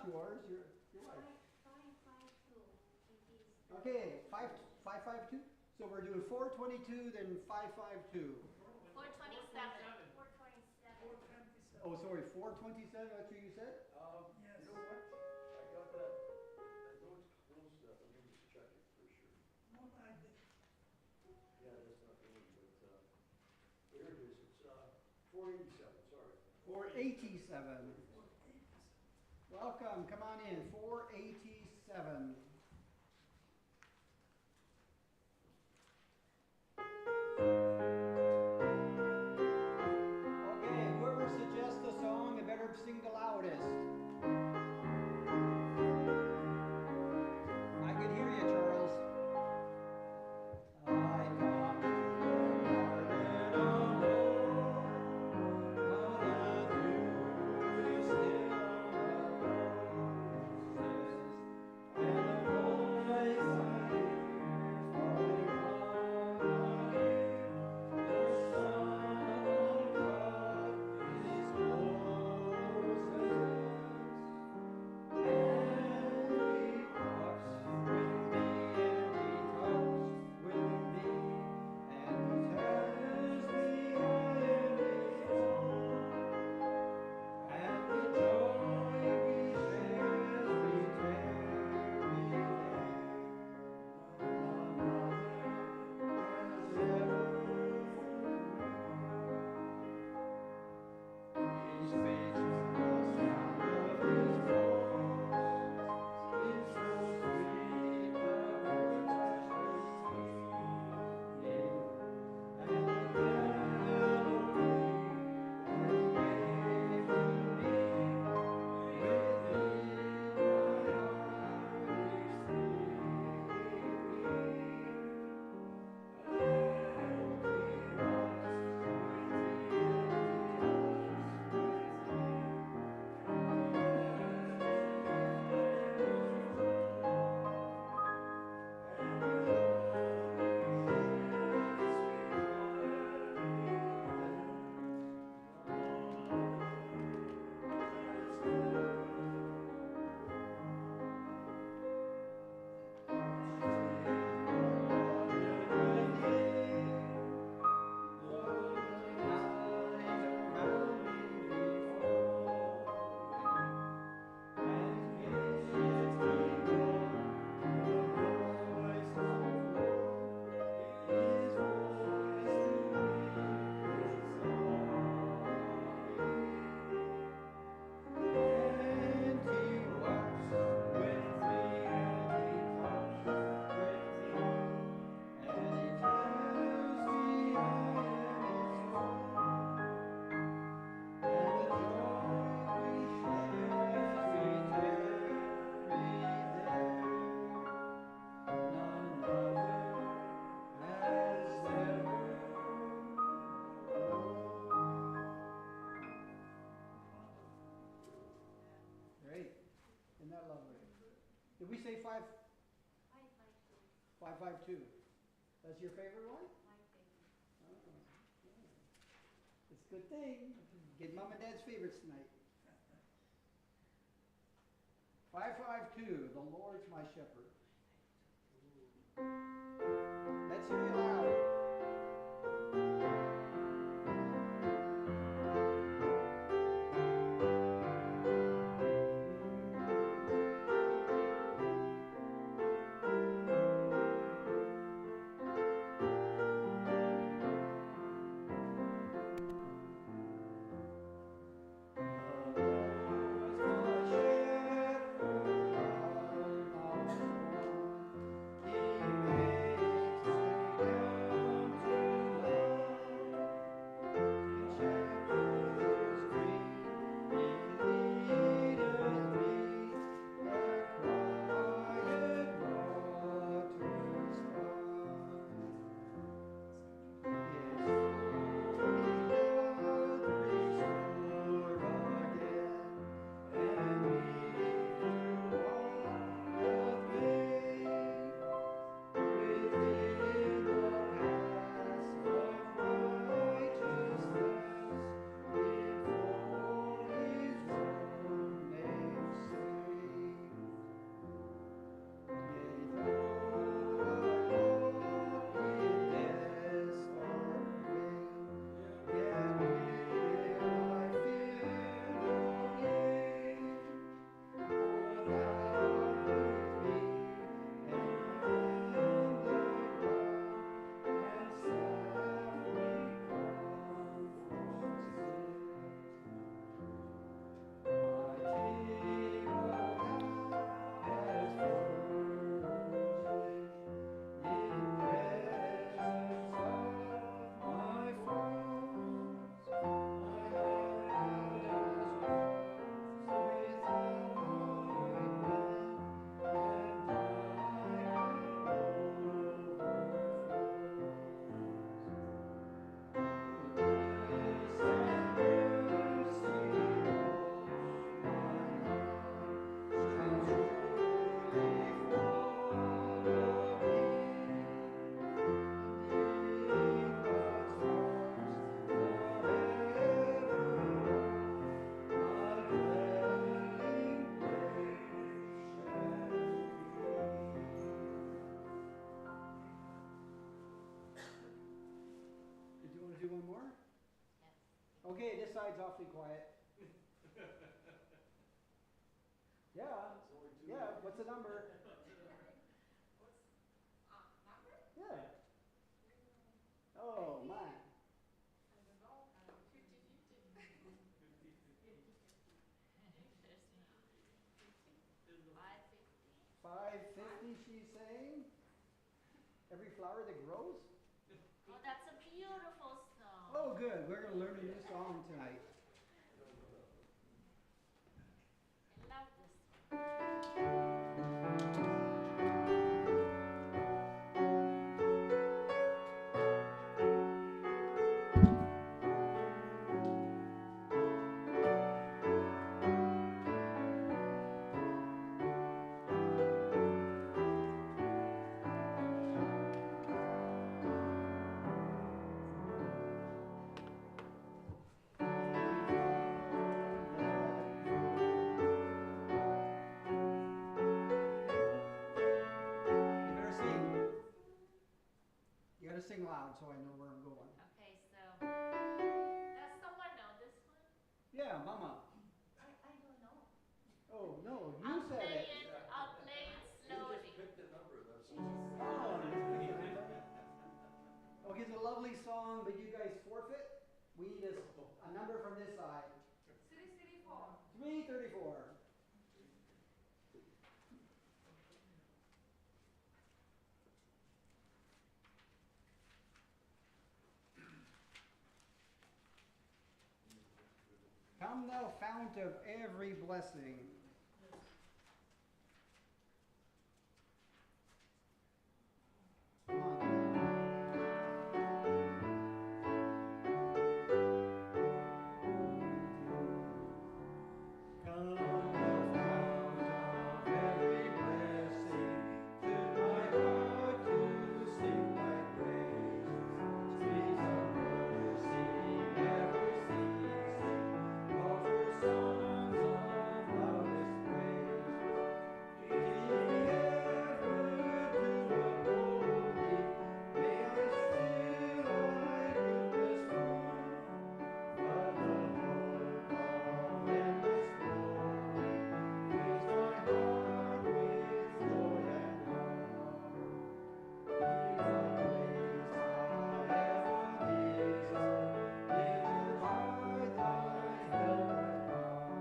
yours. Your wife. 552. Okay, 552. So we're doing 422, then 552. 427. 427. Oh, sorry, 427. That's what you said. Yes. You know what? I got that. I know it's close enough. Let me just check it for sure. No, I did. Yeah, that's not the one, but here it is. It's 487. Sorry. 487. Welcome. Come on in. 487. Okay, whoever suggests a song, it better sing the loudest. I could hear you, Charles. I come to the garden alone, not a dew is still on the roses, and the voice I hear falling on my ear, the Son of God is Moses, and he walks with me and he talks with me and he tells me I am his own, and the joy we share as we tarry there, none other has ever known. He speaks to the sound of his voice. It's so sweet, the words I should speak, and the melody that he gave to me within my heart is Great. Isn't that lovely? Did we say 552. 552? That's your favorite one? My favorite. Oh, yeah. It's a good thing. Get mom and dad's favorites tonight. 552, the Lord's my shepherd. Let's hear you loud. He do one more? Yes. Okay, this side's awfully quiet. Yeah, It's only two. yeah, what's the number? Number? Yeah. Oh, my. I don't know. 50-50. 550, she's saying. Every flower that grows? Oh, that's a beautiful song. Oh, good. We're going to learn a new song tonight. I love this one. You better sing. You gotta sing loud so I know where I'm going. Okay, so does someone know this one? Yeah, Mama. I don't know. Oh, no, you I'll said play it. it. I'll play it You slowly. just picked the number, that's She all. Oh, okay, it's a lovely song, but you guys forfeit. We need a number from this side. 334. 334. Come thou fount of every blessing. Come on. Come thou fount of every blessing, to my heart to sing thy praise. Streams of mercy never ceasing, offer songs of loudest praise. Give me ever to uphold thee, may I still thy goodness prove. But the hope of endless glory fills my heart with joy and love. Be thy grace, however distant, near by thy help and balm.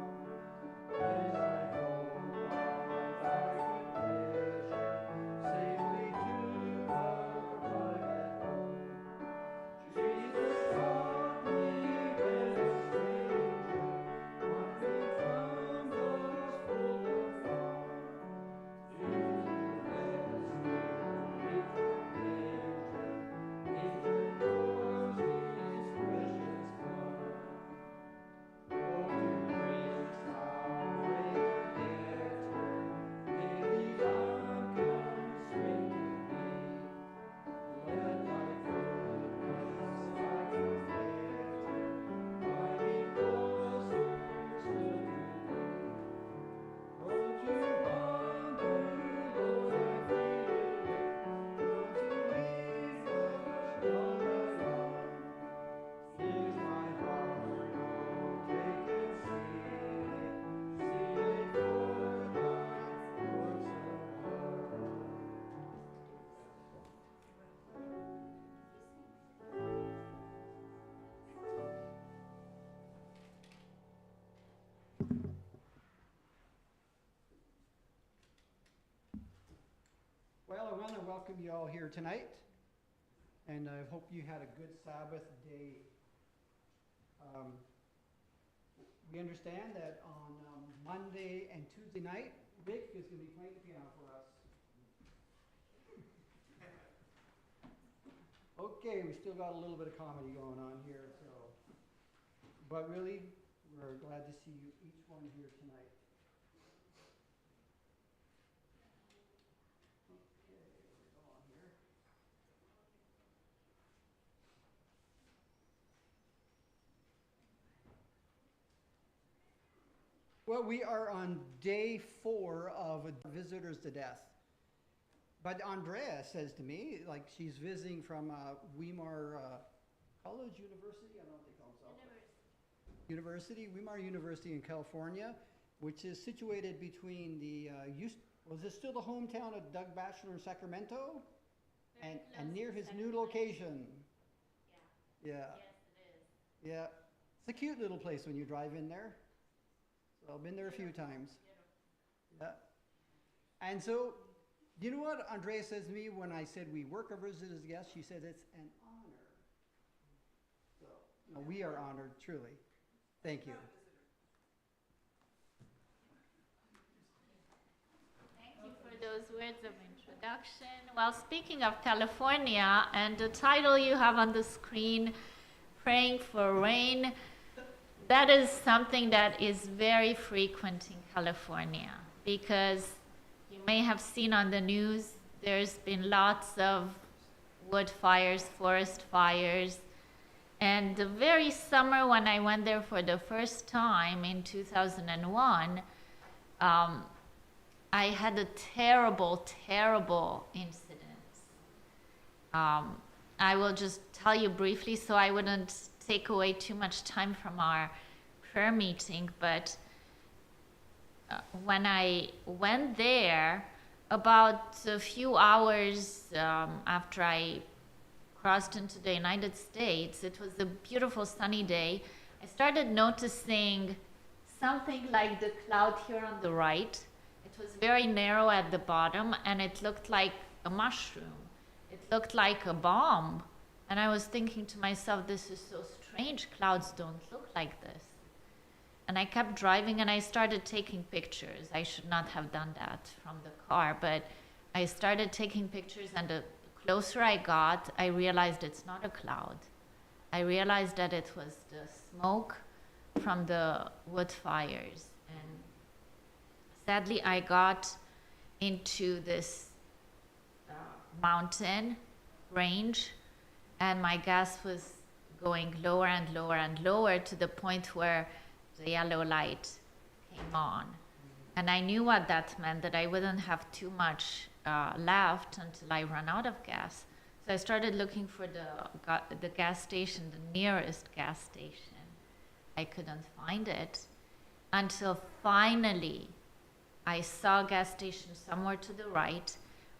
As I hope of thy good pleasure, safely to the private home. Jesus taught me when a stranger, wandering from those full far, to rescue me from danger, interpours his precious blood. Oh, to grace thou greater debtor, may these unconstrained to be. Let thy goodness like a fetter bind me closer still to thee. Oh, to wander, Lord, I feel it, not to leave but one thy love. Here's my heart, oh, take and seal it for thy courts above. Well, I want to welcome you all here tonight, and I hope you had a good Sabbath day. We understand that on Monday and Tuesday night, Vic is going to be playing the piano for us. Okay, we still got a little bit of comedy going on here, so. But really, we're glad to see you, each one here tonight. Okay, we're going here. Well, we are on day 4 of Visitors to Death. But Andrea says to me, like she's visiting from Weimar, college, university, I don't know what they call themselves. University, Weimar University in California, which is situated between the, was this still the hometown of Doug Batchelor in Sacramento? And near his new location. Yeah. Yeah, Yes, it is. yeah. It's a cute little place when you drive in there. So I've been there a few times. Yeah. And so, do you know what Andrea says to me when I said we work our visit as guests? She said it's an honor. So, no, we are honored, truly. Thank you. Thank you for those words of introduction. Well, speaking of California, and the title you have on the screen, Praying for Rain, that is something that is very frequent in California because you may have seen on the news there's been lots of wood fires, forest fires. And the very summer when I went there for the first time in 2001, I had a terrible, terrible incident. I will just tell you briefly so I wouldn't take away too much time from our prayer meeting, but when I went there, about a few hours after I crossed into the United States, it was a beautiful sunny day, I started noticing something like the cloud here on the right. It was very narrow at the bottom and it looked like a mushroom. It looked like a bomb. And I was thinking to myself, this is so strange, clouds don't look like this. And I kept driving and I started taking pictures. I should not have done that from the car, but I started taking pictures, and the closer I got, I realized it's not a cloud. I realized that it was the smoke from the wood fires. And sadly, I got into this mountain range, and my gas was going lower and lower and lower to the point where the yellow light came on. And I knew what that meant, that I wouldn't have too much left until I ran out of gas. So I started looking for the gas station, the nearest gas station. I couldn't find it until finally I saw a gas station somewhere to the right,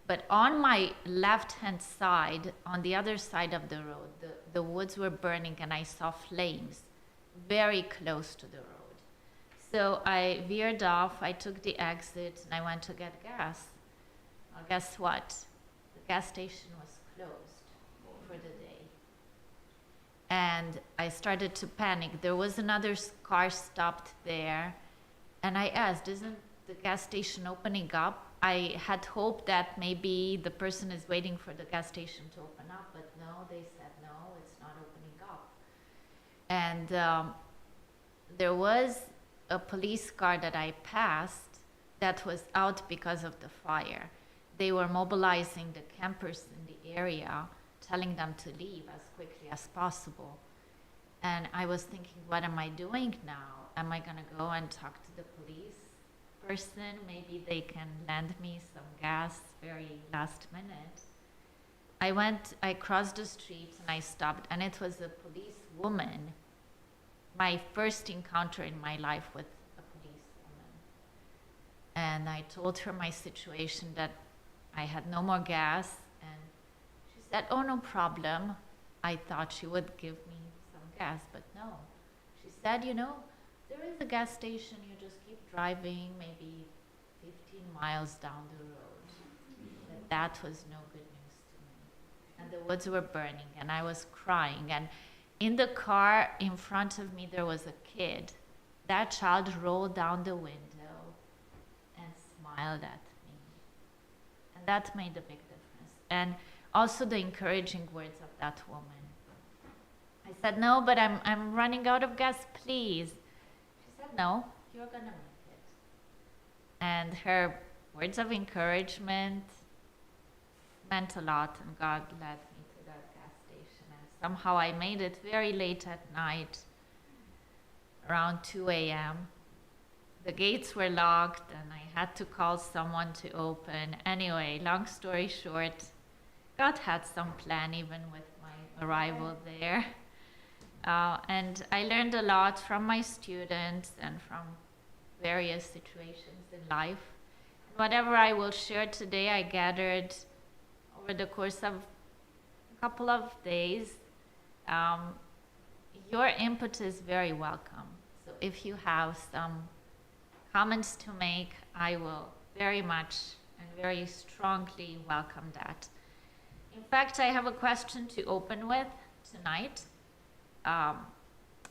but on my left-hand side, on the other side of the road, the woods were burning and I saw flames very close to the road. So I veered off, I took the exit, and I went to get gas. Well, guess what? The gas station was closed for the day. And I started to panic. There was another car stopped there, and I asked, isn't the gas station opening up? I had hoped that maybe the person is waiting for the gas station to open up, but no, they said no, it's not opening up. And there was a police car that I passed that was out because of the fire. They were mobilizing the campers in the area, telling them to leave as quickly as possible. And I was thinking, what am I doing now? Am I going to go and talk to the police person? Maybe they can lend me some gas very last minute. I crossed the street and I stopped, and it was a police woman. My first encounter in my life with a police woman. And I told her my situation, that I had no more gas, and she said, oh, no problem. I thought she would give me some gas, but no. She said, there is a gas station, you just keep driving maybe 15 miles down the road. But that was no good news to me. And the woods were burning, and I was crying, and in the car in front of me, there was a kid. That child rolled down the window and smiled at me. And that made a big difference. And also the encouraging words of that woman. I said, no, but I'm running out of gas, please. She said, no, you're going to make it. And her words of encouragement meant a lot, and God led me to that gas station. And somehow I made it very late at night, around 2 a.m. The gates were locked and I had to call someone to open. Anyway, long story short, God had some plan even with my arrival there. And I learned a lot from my students and from various situations in life. Whatever I will share today, I gathered over the course of a couple of days. Your input is very welcome. So if you have some comments to make, I will very much and very strongly welcome that. In fact, I have a question to open with tonight.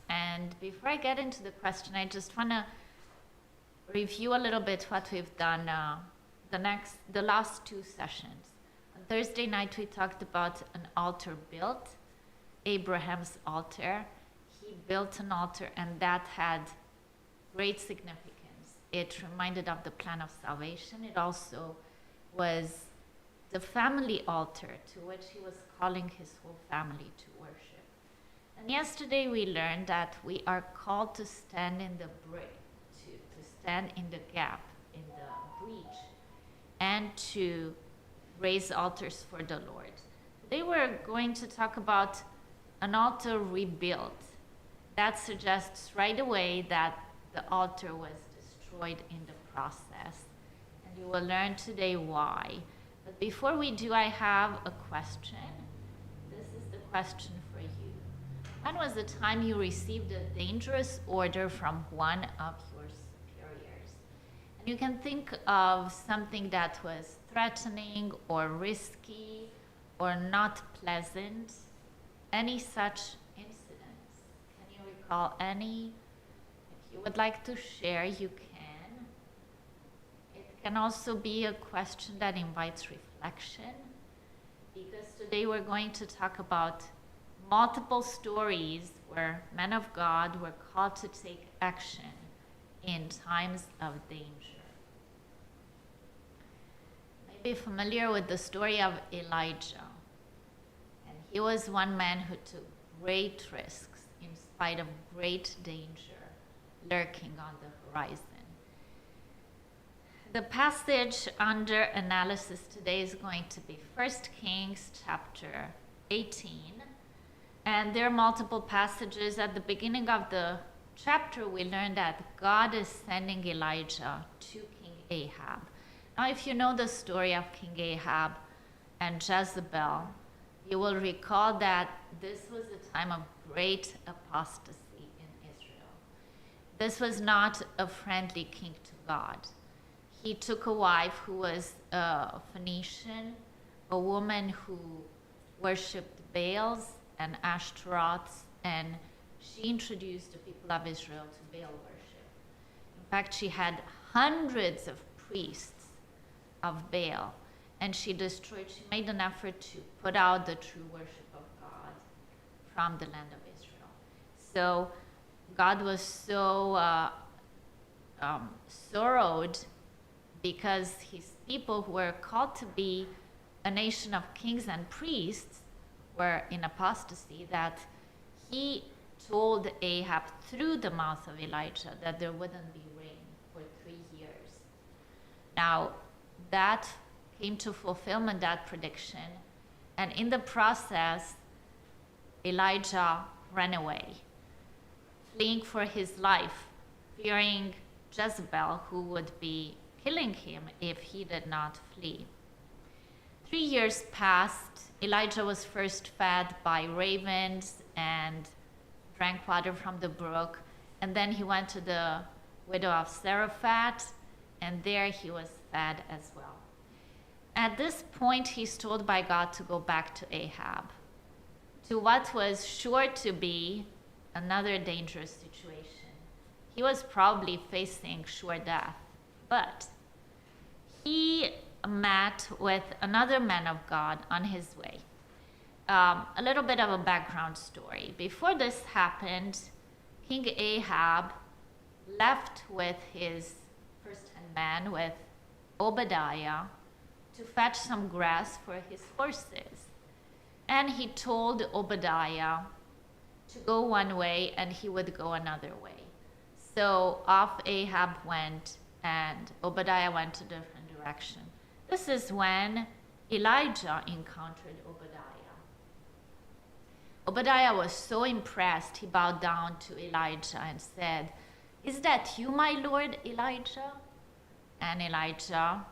And before I get into the question, I just want to review a little bit what we've done the last two sessions. On Thursday night, we talked about an altar built, Abraham's altar. He built an altar, and that had great significance. It reminded of the plan of salvation. It also was the family altar to which he was calling his whole family to worship. And yesterday we learned that we are called to stand in the breach, to stand in the gap, in the breach, and to raise altars for the Lord. Today we're going to talk about an altar rebuilt. That suggests right away that the altar was destroyed in the process. And you will learn today why. But before we do, I have a question. This is the question for you. When was the time you received a dangerous order from one of your superiors? And you can think of something that was threatening or risky or not pleasant. Any such incidents? Can you recall any? If you would like to share, you can. It can also be a question that invites reflection, because today we're going to talk about multiple stories where men of God were called to take action in times of danger. You may be familiar with the story of Elijah. And he was one man who took great risks in spite of great danger lurking on the horizon. The passage under analysis today is going to be 1 Kings chapter 18. And there are multiple passages. At the beginning of the chapter, we learn that God is sending Elijah to King Ahab. Now, if you know the story of King Ahab and Jezebel, you will recall that this was a time of great apostasy in Israel. This was not a friendly king to God. He took a wife who was a Phoenician, a woman who worshipped Baals and Ashtaroths, and she introduced the people of Israel to Baal worship. In fact, she had hundreds of priests of Baal, and she made an effort to put out the true worship of God from the land of Israel. So God was so sorrowed because his people who were called to be a nation of kings and priests were in apostasy, that he told Ahab through the mouth of Elijah that there wouldn't be rain for 3 years. Now, that came to fulfillment, that prediction, and in the process, Elijah ran away, fleeing for his life, fearing Jezebel, who would be killing him if he did not flee. 3 years passed. Elijah was first fed by ravens and drank water from the brook, and then he went to the widow of Zarephath, and there he was fed as well. At this point, he's told by God to go back to Ahab, to what was sure to be another dangerous situation. He was probably facing sure death, but he met with another man of God on his way. A little bit of a background story. Before this happened, King Ahab left with his first-hand man, with Obadiah, to fetch some grass for his horses. And he told Obadiah to go one way and he would go another way. So off Ahab went and Obadiah went a different direction. This is when Elijah encountered Obadiah. Obadiah was so impressed, he bowed down to Elijah and said, "Is that you, my lord Elijah?" And Elijah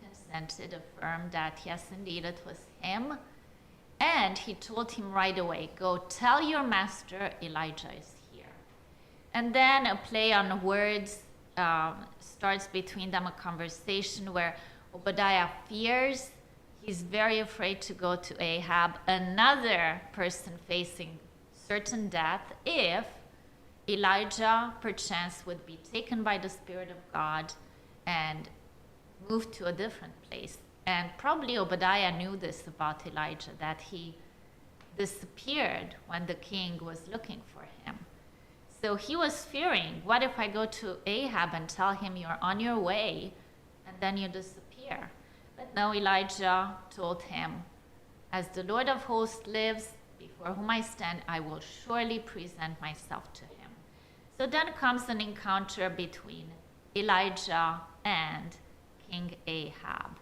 consented, affirmed that yes, indeed, it was him. And he told him right away, "Go tell your master Elijah is here." And then a play on words starts between them, a conversation where Obadiah fears. He's very afraid to go to Ahab, another person facing certain death, if Elijah perchance would be taken by the Spirit of God and moved to a different place. And probably Obadiah knew this about Elijah, that he disappeared when the king was looking for him. So he was fearing, what if I go to Ahab and tell him you're on your way and then you disappear? But no, Elijah told him, "As the Lord of hosts lives, before whom I stand, I will surely present myself to him." So then comes an encounter between Elijah and King Ahab.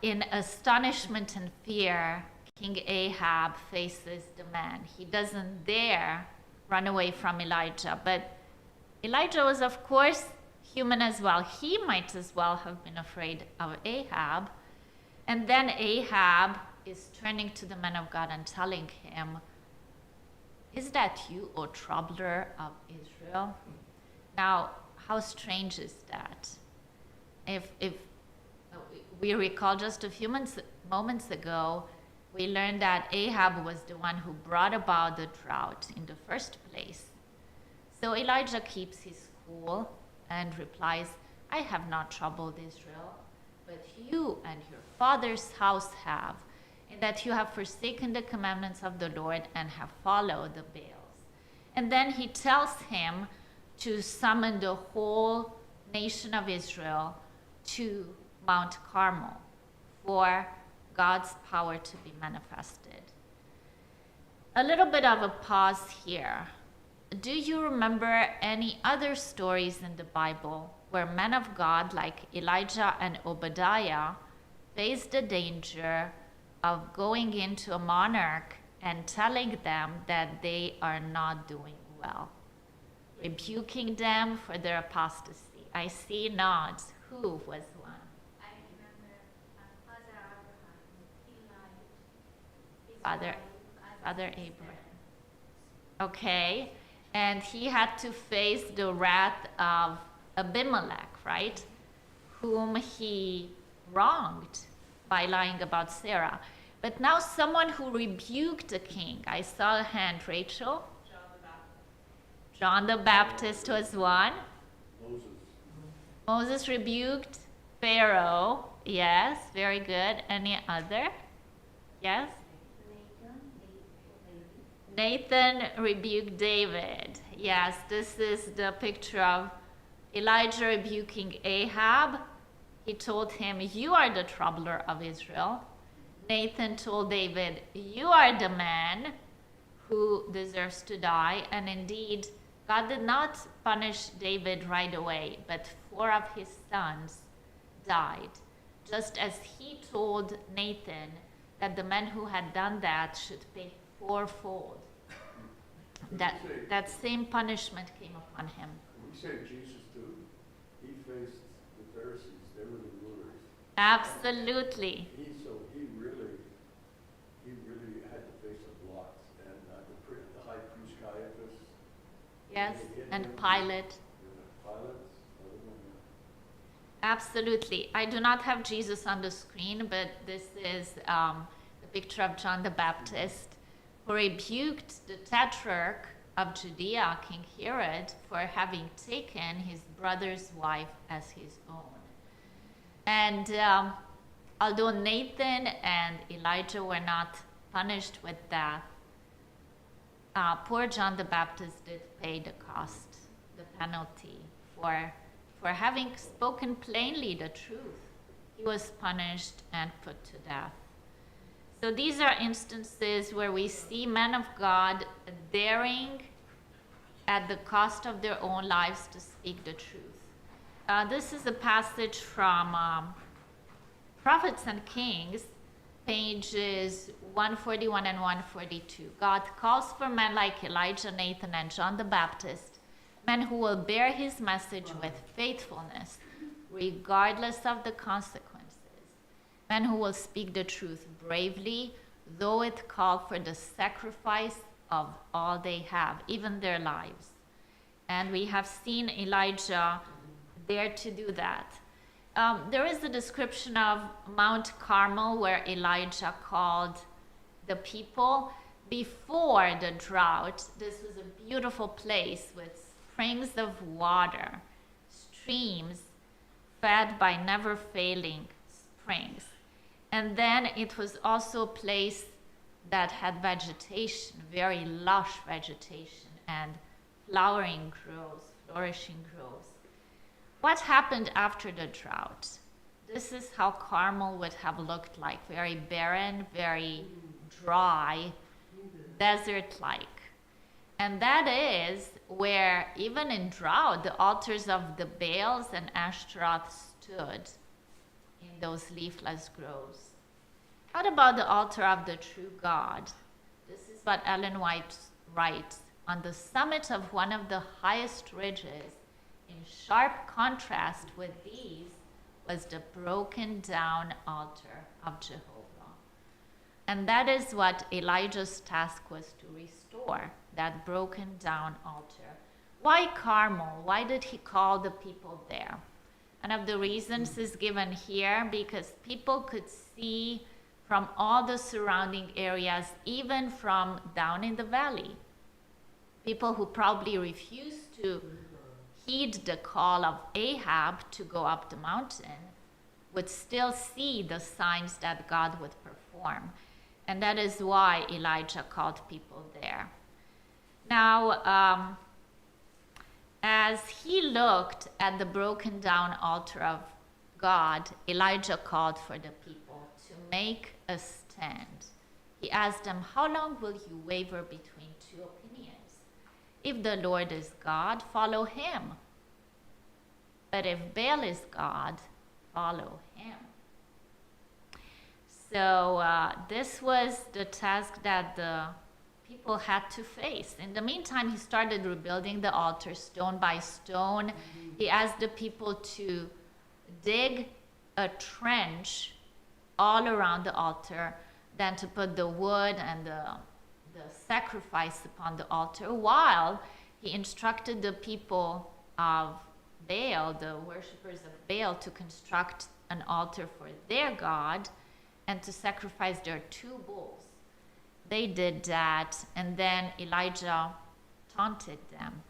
In astonishment and fear, King Ahab faces the man. He doesn't dare run away from Elijah, but Elijah was, of course, human as well. He might as well have been afraid of Ahab. And then Ahab is turning to the man of God and telling him, "Is that you, O troubler of Israel?" Now, how strange is that? If we recall just a few moments ago, we learned that Ahab was the one who brought about the drought in the first place. So Elijah keeps his cool and replies, "I have not troubled Israel, but you and your father's house have, in that you have forsaken the commandments of the Lord and have followed the Baals." And then he tells him to summon the whole nation of Israel to Mount Carmel for God's power to be manifested. A little bit of a pause here. Do you remember any other stories in the Bible where men of God like Elijah and Obadiah faced the danger of going into a monarch and telling them that they are not doing well, rebuking them for their apostasy? I see nods. Who was one? I remember Father Abraham. He lied. His Father- wife, Father Sarah. Abraham. Okay, and he had to face the wrath of Abimelech, right? Whom he wronged by lying about Sarah. But now someone who rebuked the king. I saw a hand, Rachel. John the Baptist was one. Moses. Moses rebuked Pharaoh. Yes, very good. Any other? Yes? Nathan rebuked David. Yes, this is the picture of Elijah rebuking Ahab. He told him, "You are the troubler of Israel." Nathan told David, "You are the man who deserves to die." And indeed, God did not punish David right away, but 4 of his sons died, just as he told Nathan that the man who had done that should pay 4-fold. That same punishment came upon him. We say Jesus too. He faced the Pharisees. They were the rulers. Absolutely. He really had to face a lot. And the high priest Caiaphas. Yes, and Pilate. Pilate. Absolutely. I do not have Jesus on the screen, but this is the picture of John the Baptist, who rebuked the tetrarch of Judea, King Herod, for having taken his brother's wife as his own. And although Nathan and Elijah were not punished with death, poor John the Baptist did pay the cost, the penalty for having spoken plainly the truth. He was punished and put to death. So these are instances where we see men of God daring at the cost of their own lives to speak the truth. This is a passage from Prophets and Kings, pages 141 and 142. God calls for men like Elijah, Nathan, and John the Baptist, men who will bear his message with faithfulness, regardless of the consequences, men who will speak the truth bravely, though it call for the sacrifice of all they have, even their lives. And we have seen Elijah dare to do that. There is a description of Mount Carmel where Elijah called the people before the drought. This was a beautiful place with springs of water, streams fed by never failing springs. And then it was also a place that had vegetation, very lush vegetation, and flowering groves, flourishing groves. What happened after the drought? This is how Carmel would have looked like, very barren, very dry, desert-like. And that is where, even in drought, the altars of the Baals and Ashtaroth stood in those leafless groves. What about the altar of the true God? This is what Ellen White writes. On the summit of one of the highest ridges, in sharp contrast with these, was the broken down altar of Jehovah. And that is what Elijah's task was to restore, that broken down altar. Why Carmel? Why did he call the people there? One of the reasons is given here because people could see from all the surrounding areas, even from down in the valley. People who probably refused to heed the call of Ahab to go up the mountain would still see the signs that God would perform. And that is why Elijah called people there. Now, as he looked at the broken down altar of God, Elijah called for the people to make a stand. He asked them, how long will you waver between two opinions? If the Lord is God, follow him. But if Baal is God, follow him. So this was the task that the people had to face. In the meantime, he started rebuilding the altar stone by stone. He asked the people to dig a trench all around the altar, then to put the wood and the sacrifice upon the altar, while he instructed the people of Baal, the worshippers of Baal, to construct an altar for their God and to sacrifice their 2 bulls. They did that, and then Elijah taunted them.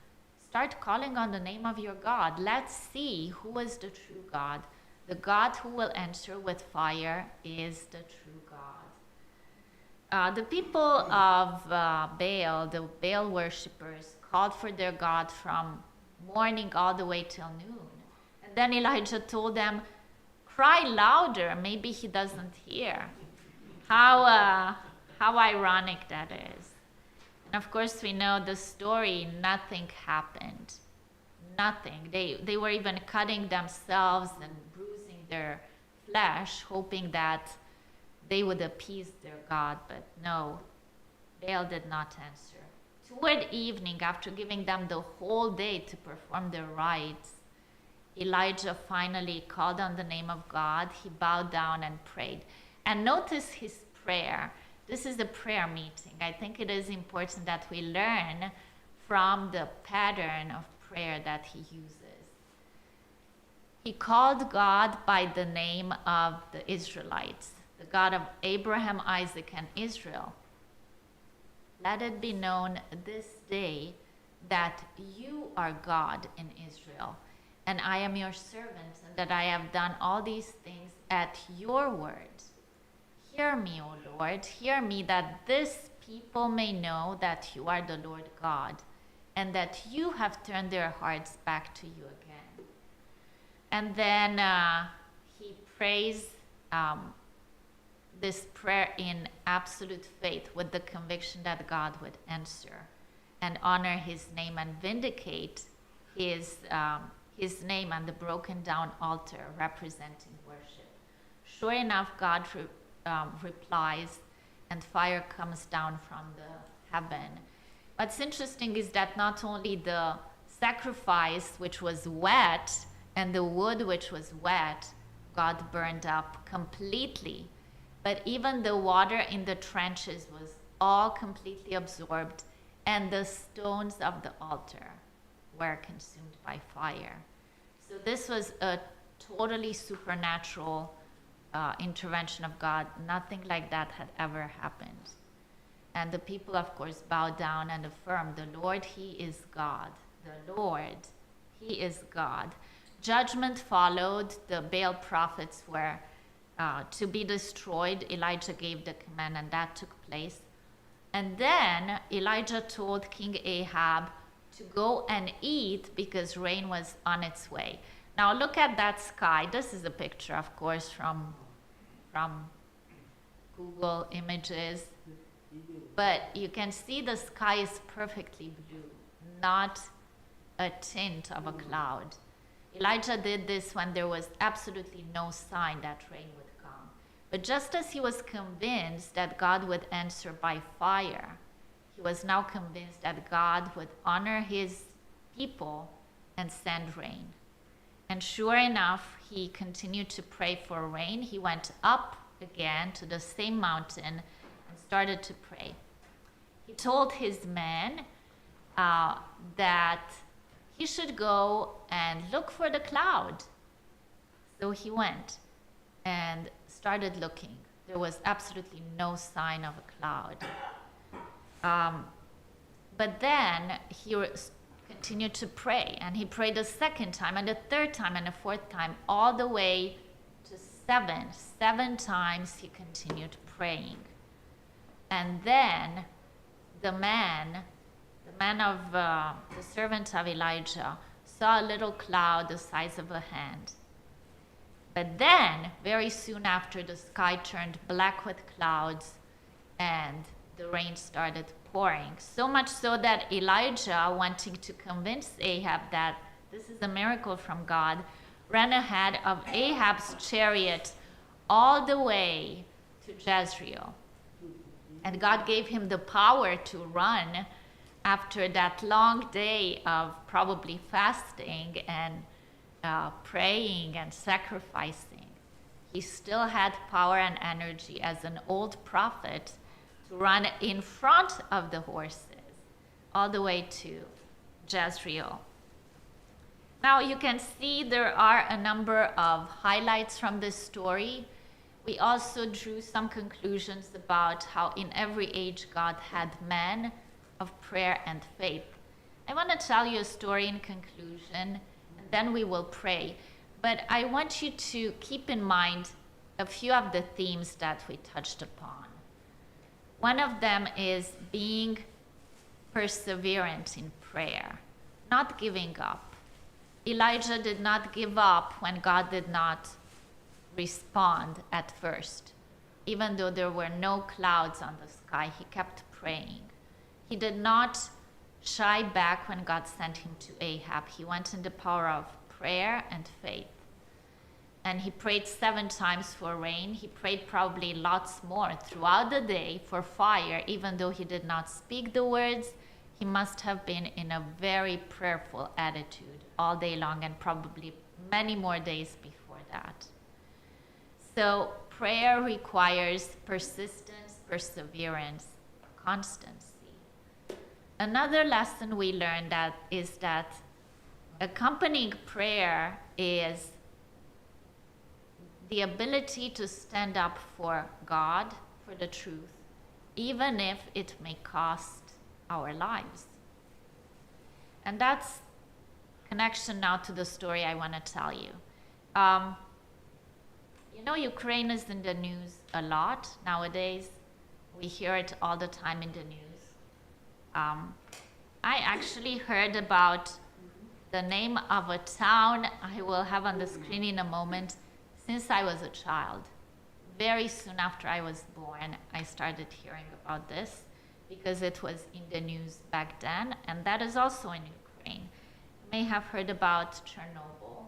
Start calling on the name of your God. Let's see who is the true God. The God who will answer with fire is the true God. The people of Baal, the Baal worshippers, called for their God from morning all the way till noon. And then Elijah told them, cry louder, maybe he doesn't hear. How ironic that is. And of course we know the story, nothing happened. Nothing. They were even cutting themselves and bruising their flesh, hoping that they would appease their God, but no, Baal did not answer. Toward evening, after giving them the whole day to perform their rites, Elijah finally called on the name of God. He bowed down and prayed. And notice his prayer. This is a prayer meeting. I think it is important that we learn from the pattern of prayer that he uses. He called God by the name of the Israelites, the God of Abraham, Isaac, and Israel. Let it be known this day that you are God in Israel, and I am your servant, and that I have done all these things at your word. Hear me, O Lord, hear me, that this people may know that you are the Lord God, and that you have turned their hearts back to you again. And then he prays this prayer in absolute faith, with the conviction that God would answer and honor his name and vindicate his name on the broken down altar representing worship. Sure enough, God replies, and fire comes down from the heaven. What's interesting is that not only the sacrifice, which was wet, and the wood, which was wet, God burned up completely, but even the water in the trenches was all completely absorbed, and the stones of the altar were consumed by fire. So this was a totally supernatural intervention of God. Nothing like that had ever happened. And the people, of course, bowed down and affirmed, the Lord, He is God. The Lord, He is God. Judgment followed. The Baal prophets were to be destroyed. Elijah gave the command, and that took place. And then Elijah told King Ahab to go and eat because rain was on its way. Now look at that sky. This is a picture, of course, from Google Images. But you can see the sky is perfectly blue, not a tint of a cloud. Elijah did this when there was absolutely no sign that rain would come. But just as he was convinced that God would answer by fire, he was now convinced that God would honor his people and send rain. And sure enough, he continued to pray for rain. He went up again to the same mountain and started to pray. He told his men that he should go and look for the cloud. So he went and started looking. There was absolutely no sign of a cloud. But then he continued to pray, and he prayed a second time, and a third time, and a fourth time, all the way to seven. 7 times he continued praying. And then the servant of Elijah, saw a little cloud the size of a hand. But then, very soon after, the sky turned black with clouds, and the rain started pouring. So much so that Elijah, wanting to convince Ahab that this is a miracle from God, ran ahead of Ahab's chariot all the way to Jezreel. And God gave him the power to run after that long day of probably fasting and praying and sacrificing. He still had power and energy as an old prophet to run in front of the horses all the way to Jezreel. Now you can see there are a number of highlights from this story. We also drew some conclusions about how in every age God had men of prayer and faith. I want to tell you a story in conclusion, and then we will pray. But I want you to keep in mind a few of the themes that we touched upon. One of them is being perseverant in prayer, not giving up. Elijah did not give up when God did not respond at first. Even though there were no clouds on the sky, he kept praying. He did not shy back when God sent him to Ahab. He went in the power of prayer and faith. And he prayed 7 times for rain. He prayed probably lots more throughout the day for fire. Even though he did not speak the words, he must have been in a very prayerful attitude all day long, and probably many more days before that. So prayer requires persistence, perseverance, constancy. Another lesson we learned is that accompanying prayer is the ability to stand up for God, for the truth, even if it may cost our lives. And that's connection now to the story I want to tell you. Ukraine is in the news a lot nowadays. We hear it all the time in the news. I actually heard about the name of a town I will have on the screen in a moment since I was a child. Very soon after I was born, I started hearing about this because it was in the news back then, and that is also in Ukraine. You may have heard about Chernobyl.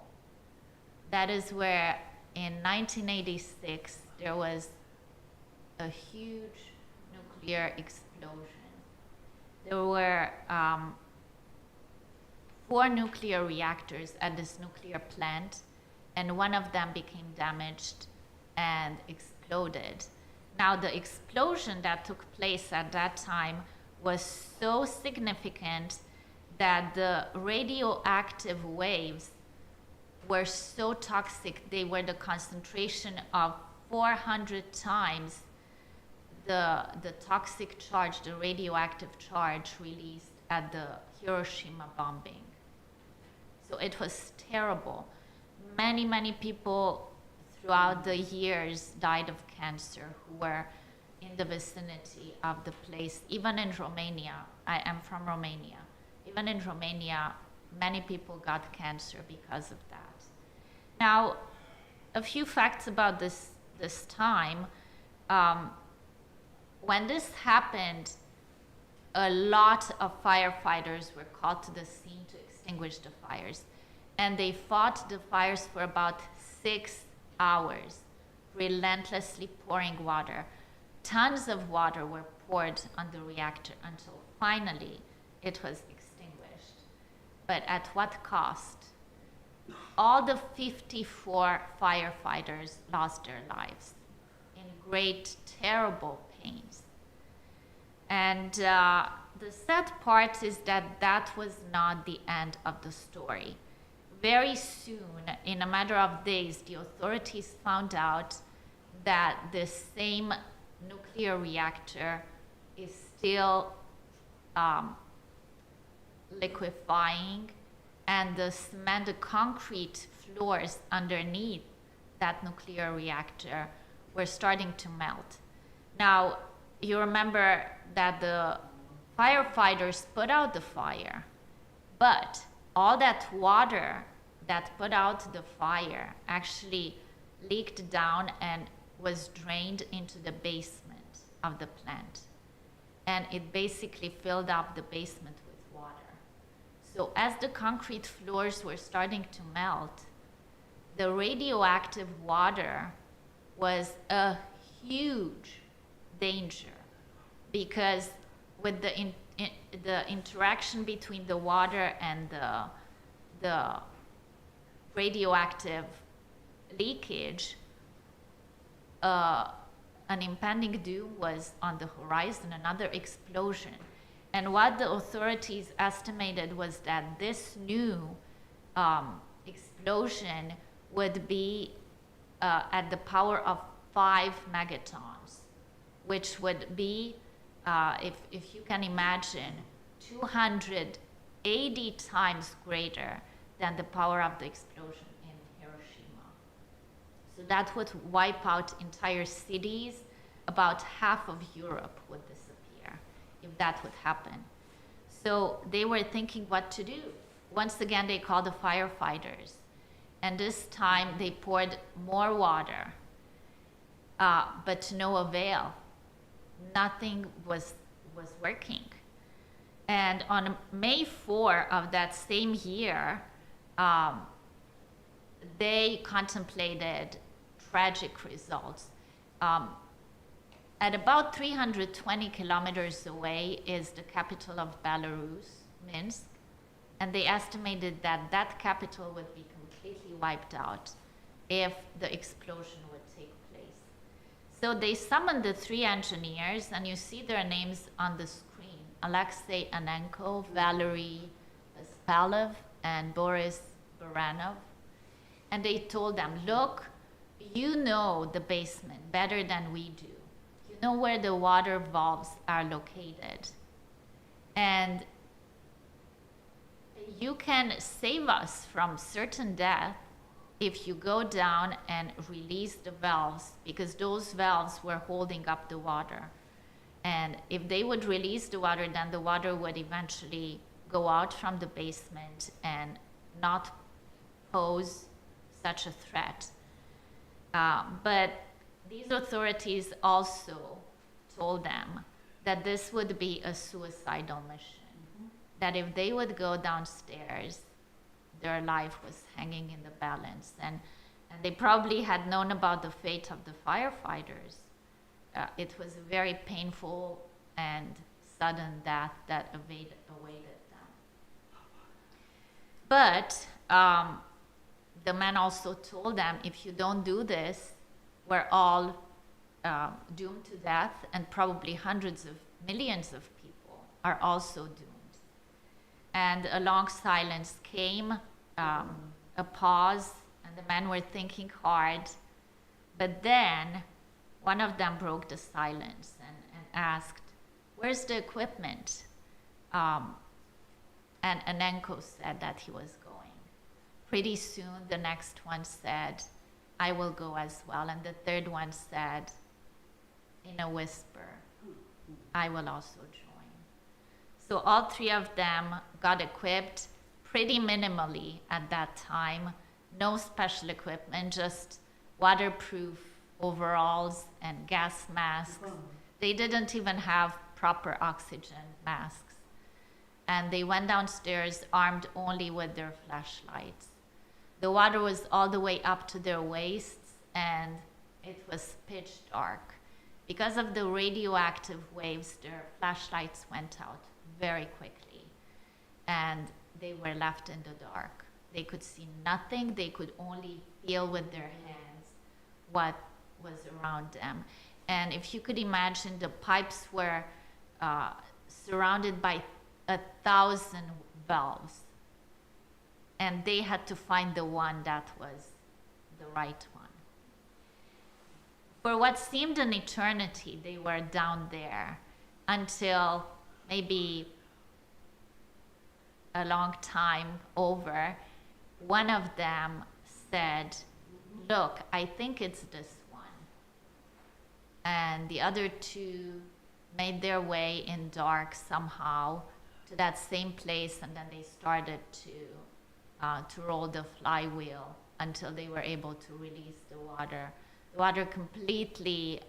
That is where in 1986 there was a huge nuclear explosion. There were 4 nuclear reactors at this nuclear plant, and one of them became damaged and exploded. Now, the explosion that took place at that time was so significant that the radioactive waves were so toxic. They were the concentration of 400 times the toxic charge, the radioactive charge released at the Hiroshima bombing. So it was terrible. Many, many people throughout the years died of cancer who were in the vicinity of the place. Even in Romania, I am from Romania. Even in Romania, many people got cancer because of that. Now, a few facts about this time. When this happened, a lot of firefighters were called to the scene to extinguish the fires. And they fought the fires for about 6 hours, relentlessly pouring water. Tons of water were poured on the reactor until finally it was extinguished. But at what cost? All the 54 firefighters lost their lives in great, terrible pains. And the sad part is that that was not the end of the story. Very soon, in a matter of days, the authorities found out that this same nuclear reactor is still liquefying, and the cement, the concrete floors underneath that nuclear reactor were starting to melt. Now, you remember that the firefighters put out the fire, but all that water that put out the fire actually leaked down and was drained into the basement of the plant. And it basically filled up the basement with water. So as the concrete floors were starting to melt, the radioactive water was a huge danger, because with the interaction between the water and the radioactive leakage, an impending doom was on the horizon, another explosion. And what the authorities estimated was that this new explosion would be at the power of 5 megatons, which would be, if you can imagine, 280 times greater than the power of the explosion in Hiroshima. So that would wipe out entire cities. About half of Europe would disappear if that would happen. So they were thinking what to do. Once again, they called the firefighters. And this time they poured more water, but to no avail. Nothing was working. And on May 4 of that same year, they contemplated tragic results. At about 320 kilometers away is the capital of Belarus, Minsk, and they estimated that that capital would be completely wiped out if the explosion would take place. So they summoned the 3 engineers, and you see their names on the screen: Alexei Anenko, Valery Spalev, and Boris Baranov. And they told them, look, you know the basement better than we do. You know where the water valves are located. And you can save us from certain death if you go down and release the valves, because those valves were holding up the water. And if they would release the water, then the water would eventually go out from the basement and not pose such a threat. But these authorities also told them that this would be a suicidal mission, that if they would go downstairs, their life was hanging in the balance. And they probably had known about the fate of the firefighters. it was a very painful and sudden death that awaited them. But the man also told them, if you don't do this, we're all doomed to death, and probably hundreds of millions of people are also doomed. And a long silence came, a pause, and the men were thinking hard. But then one of them broke the silence and asked, "Where's the equipment?" And Anenko said that he was going. Pretty soon the next one said, "I will go as well." And the third one said, in a whisper, "I will also join." So all three of them got equipped pretty minimally at that time. No special equipment, just waterproof overalls and gas masks. They didn't even have proper oxygen masks. And they went downstairs armed only with their flashlights. The water was all the way up to their waists, and it was pitch dark. Because of the radioactive waves, their flashlights went out very quickly, and they were left in the dark. They could see nothing. They could only feel with their hands what was around them. And if you could imagine, the pipes were surrounded by 1,000 valves, and they had to find the one that was the right one. For what seemed an eternity, they were down there until maybe a long time over. One of them said, "Look, I think it's this one." And the other two made their way in dark somehow to that same place, and then they started to roll the flywheel until they were able to release the water. The water completely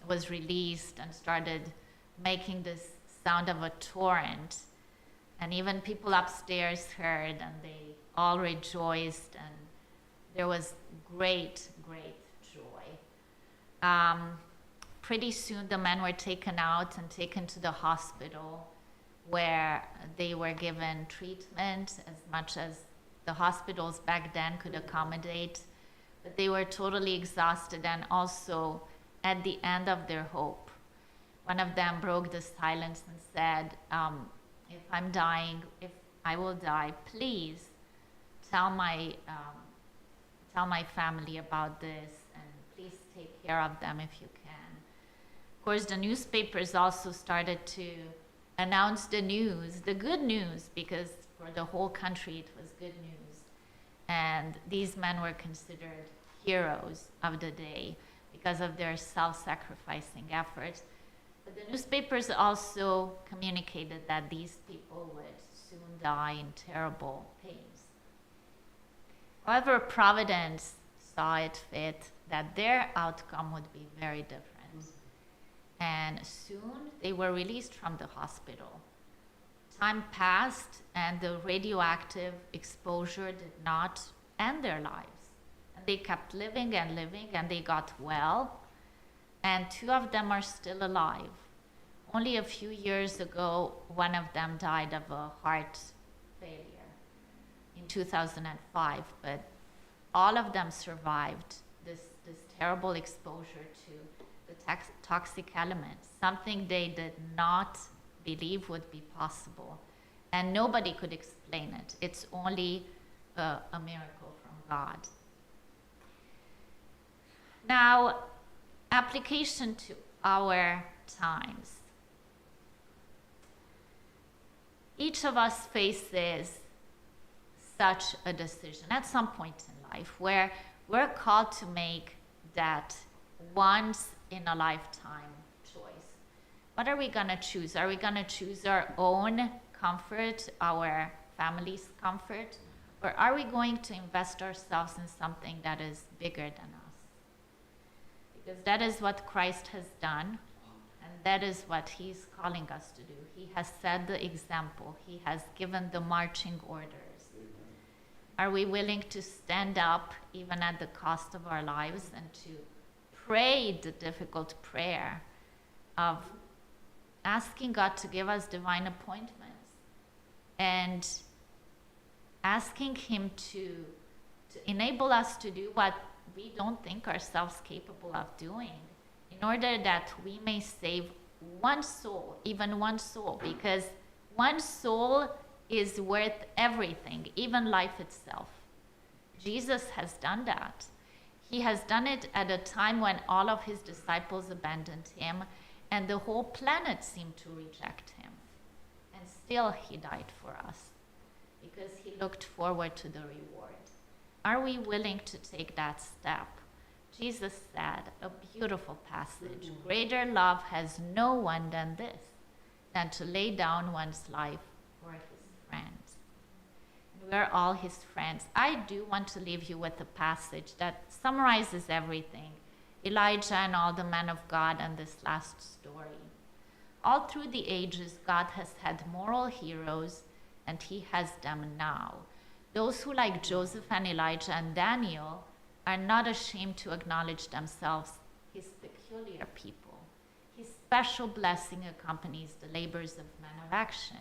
was released and started making this sound of a torrent. And even people upstairs heard, and they all rejoiced, and there was great, great joy. Pretty soon the men were taken out and taken to the hospital, where they were given treatment as much as the hospitals back then could accommodate. But they were totally exhausted and also at the end of their hope. One of them broke the silence and said, if I'm dying, if I will die, please tell my family about this, and please take care of them if you can. Of course, the newspapers also started to announce the news, the good news, because for the whole country it was good news. And these men were considered heroes of the day because of their self-sacrificing efforts. But the newspapers also communicated that these people would soon die in terrible pains. However, Providence saw it fit that their outcome would be very different. And soon they were released from the hospital. Time passed, and the radioactive exposure did not end their lives. And they kept living, and they got well. And two of them are still alive. Only a few years ago, one of them died of a heart failure in 2005, but all of them survived this terrible exposure to the toxic elements, something they did not believe would be possible. And nobody could explain it. It's only a miracle from God. Now, application to our times. Each of us faces such a decision at some point in life where we're called to make that once in a lifetime choice. What are we going to choose? Are we going to choose our own comfort, our family's comfort, or are we going to invest ourselves in something that is bigger than us? Because that is what Christ has done, and that is what he's calling us to do. He has set the example. He has given the marching orders. Are we willing to stand up even at the cost of our lives and to prayed the difficult prayer of asking God to give us divine appointments and asking Him to enable us to do what we don't think ourselves capable of doing, in order that we may save one soul, even one soul, because one soul is worth everything, even life itself. Jesus has done that. He has done it at a time when all of his disciples abandoned him and the whole planet seemed to reject him. And still he died for us because he looked forward to the reward. Are we willing to take that step? Jesus said, a beautiful passage, greater love has no one than this, than to lay down one's life for his friends. And we're all his friends. I do want to leave you with a passage that summarizes everything. Elijah and all the men of God and this last story. All through the ages, God has had moral heroes, and he has them now. Those who, like Joseph and Elijah and Daniel, are not ashamed to acknowledge themselves his peculiar people. His special blessing accompanies the labors of men of action,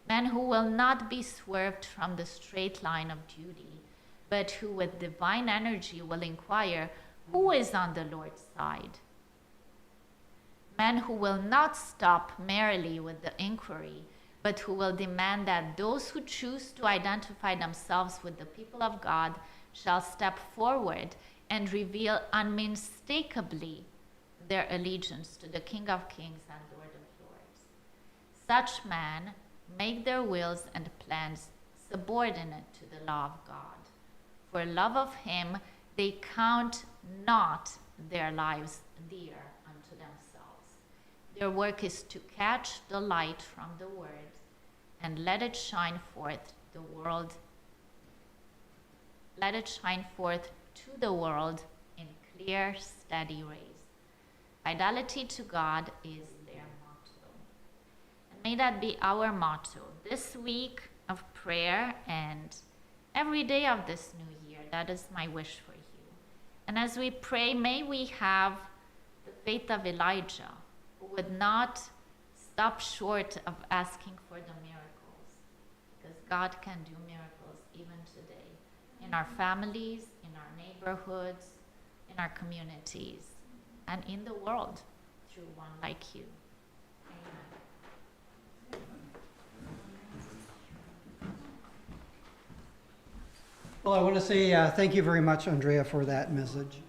men who will not be swerved from the straight line of duty, but who with divine energy will inquire, who is on the Lord's side? Men who will not stop merely with the inquiry, but who will demand that those who choose to identify themselves with the people of God shall step forward and reveal unmistakably their allegiance to the King of Kings and Lord of Lords. Such men make their wills and plans subordinate to the law of God. For love of him, they count not their lives dear unto themselves. Their work is to catch the light from the word and let it shine forth the world. Let it shine forth to the world in clear, steady rays. Fidelity to God is their motto. And may that be our motto this week of prayer and every day of this new year. That is my wish for you. And as we pray, may we have the faith of Elijah, who would not stop short of asking for the miracles, because God can do miracles even today, in our families, in our neighborhoods, in our communities, and in the world through one like you. Amen. Well, I want to say thank you very much, Andrea, for that message.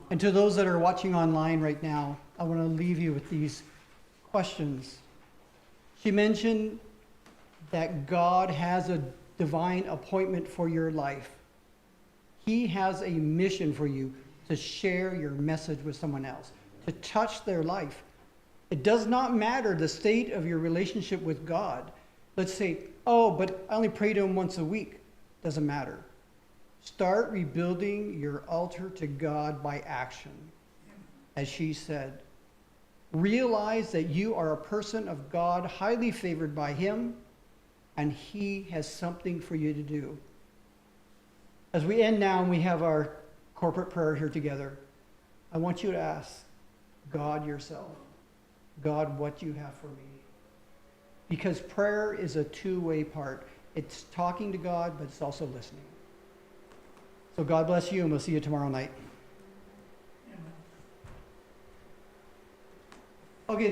And to those that are watching online right now, I want to leave you with these questions. She mentioned that God has a divine appointment for your life. He has a mission for you to share your message with someone else, to touch their life. It does not matter the state of your relationship with God. Let's say, oh, but I only pray to him once a week. Doesn't matter. Start rebuilding your altar to God by action. As she said, realize that you are a person of God, highly favored by him, and he has something for you to do. As we end now and we have our corporate prayer here together, I want you to ask God yourself, God, what do you have for me? Because prayer is a two-way part. It's talking to God, but it's also listening. So God bless you, and we'll see you tomorrow night. Okay.